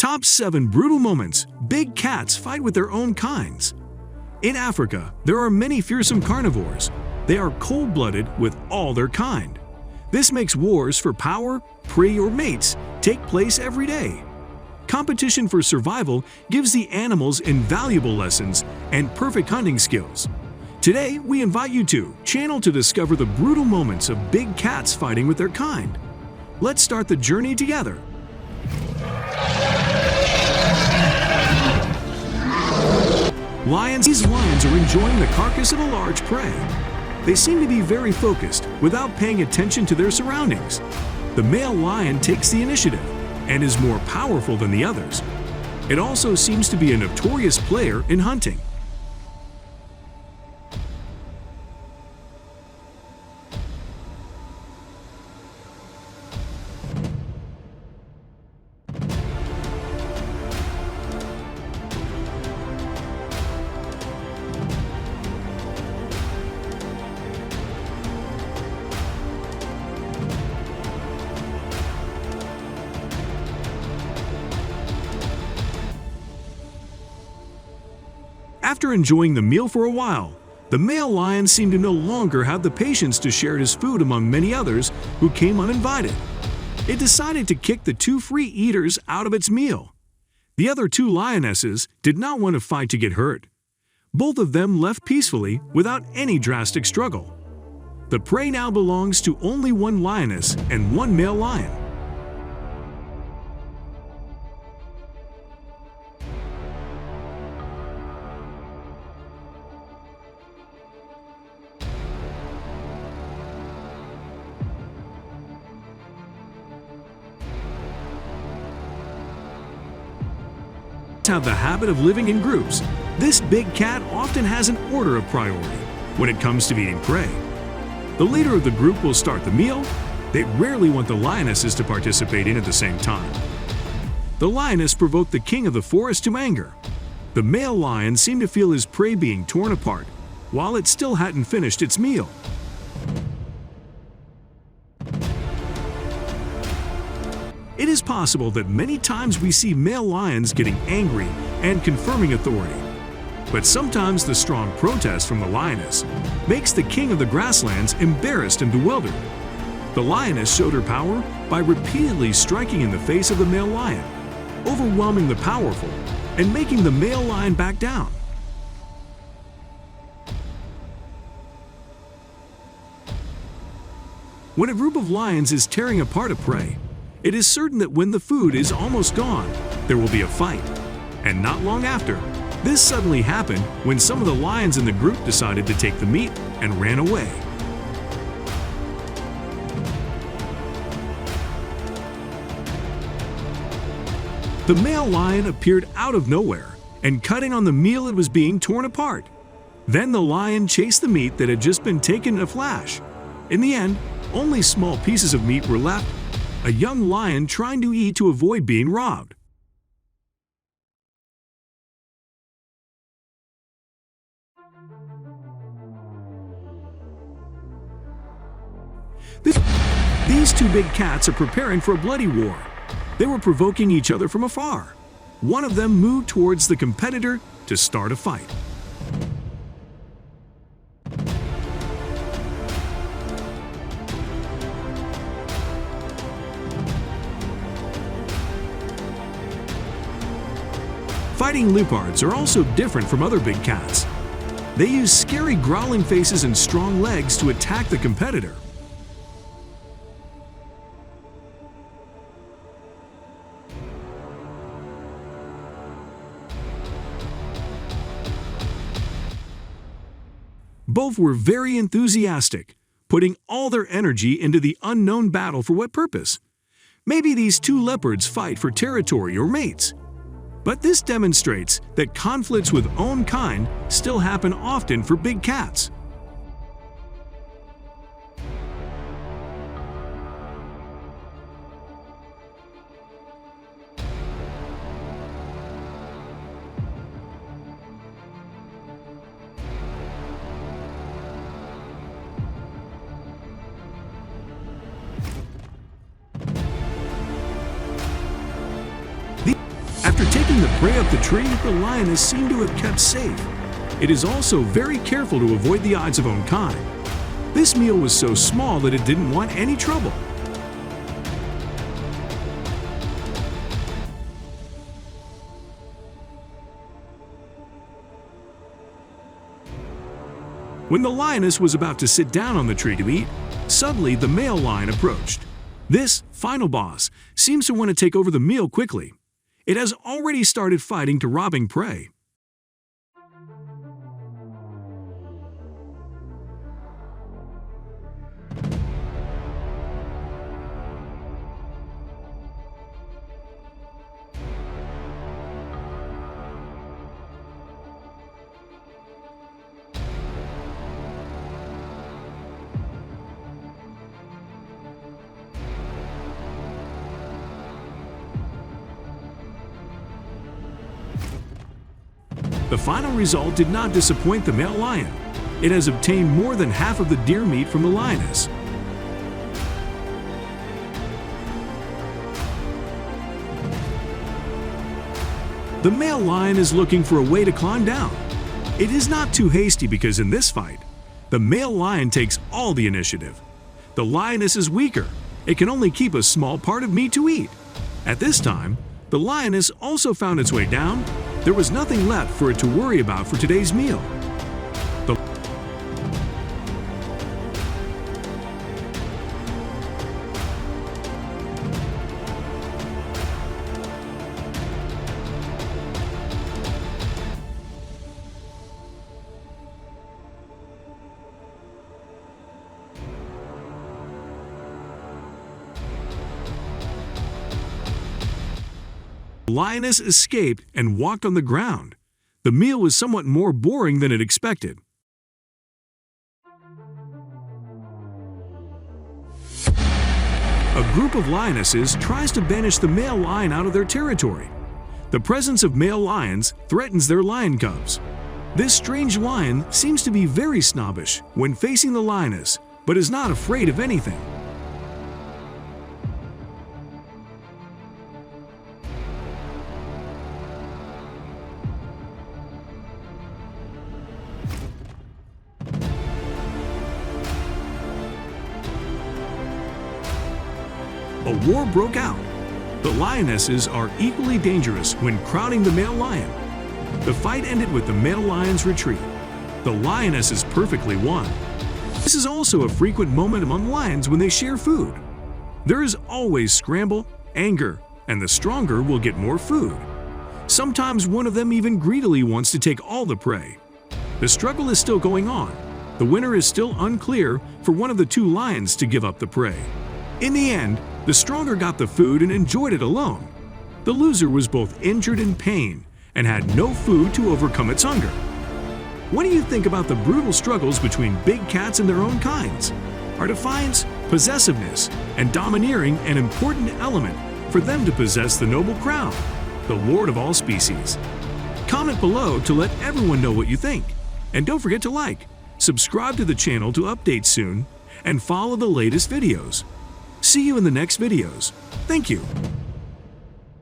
Top 7 brutal moments big cats fight with their own kinds. In Africa, there are many fearsome carnivores. They are cold-blooded with all their kind. This makes wars for power, prey, or mates take place every day. Competition for survival gives the animals invaluable lessons and perfect hunting skills. Today, we invite you to channel to discover the brutal moments of big cats fighting with their kind. Let's start the journey together. Lions. These lions are enjoying the carcass of a large prey. They seem to be very focused without paying attention to their surroundings. The male lion takes the initiative and is more powerful than the others. It also seems to be a notorious player in hunting. After enjoying the meal for a while, the male lion seemed to no longer have the patience to share his food among many others who came uninvited. It decided to kick the two free eaters out of its meal. The other two lionesses did not want to fight to get hurt. Both of them left peacefully without any drastic struggle. The prey now belongs to only one lioness and one male lion. Have the habit of living in groups. This big cat often has an order of priority when it comes to eating prey. The leader of the group will start the meal. They rarely want the lionesses to participate in at the same time. The lioness provoked the king of the forest to anger. The male lion seemed to feel his prey being torn apart while it still hadn't finished its meal. It is possible that many times we see male lions getting angry and confirming authority. But sometimes the strong protest from the lioness makes the king of the grasslands embarrassed and bewildered. The lioness showed her power by repeatedly striking in the face of the male lion, overwhelming the powerful and making the male lion back down. When a group of lions is tearing apart a prey, it is certain that when the food is almost gone, there will be a fight. And not long after, this suddenly happened when some of the lions in the group decided to take the meat and ran away. The male lion appeared out of nowhere and cutting on the meal it was being torn apart. Then the lion chased the meat that had just been taken in a flash. In the end, only small pieces of meat were left, a young lion trying to eat to avoid being robbed. These two big cats are preparing for a bloody war. They were provoking each other from afar. One of them moved towards the competitor to start a fight. Fighting leopards are also different from other big cats. They use scary growling faces and strong legs to attack the competitor. Both were very enthusiastic, putting all their energy into the unknown battle. For what purpose? Maybe these two leopards fight for territory or mates. But this demonstrates that conflicts with own kind still happen often for big cats. chasing the prey up the tree, the lioness seemed to have kept safe. It is also very careful to avoid the eyes of own kind. This meal was so small that it didn't want any trouble. When the lioness was about to sit down on the tree to eat, suddenly the male lion approached. This final boss seems to want to take over the meal quickly. It has already started fighting to robbing prey. The final result did not disappoint the male lion. It has obtained more than half of the deer meat from the lioness. The male lion is looking for a way to climb down. It is not too hasty because in this fight, the male lion takes all the initiative. The lioness is weaker. It can only keep a small part of meat to eat. At this time, the lioness also found its way down. There was nothing left for it to worry about for today's meal. The lioness escaped and walked on the ground. The meal was somewhat more boring than it expected. A group of lionesses tries to banish the male lion out of their territory. The presence of male lions threatens their lion cubs. This strange lion seems to be very snobbish when facing the lioness, but is not afraid of anything. A war broke out. The lionesses are equally dangerous when crowding the male lion. The fight ended with the male lion's retreat. The lionesses perfectly won. This is also a frequent moment among lions when they share food. There is always scramble, anger, and the stronger will get more food. Sometimes one of them even greedily wants to take all the prey. The struggle is still going on. The winner is still unclear for one of the two lions to give up the prey. In the end, the stronger got the food and enjoyed it alone. The loser was both injured in pain and had no food to overcome its hunger. What do you think about the brutal struggles between big cats and their own kinds? Are defiance, possessiveness, and domineering an important element for them to possess the noble crown, the lord of all species? Comment below to let everyone know what you think. And don't forget to like, subscribe to the channel to update soon, and follow the latest videos. See you in the next videos. Thank you.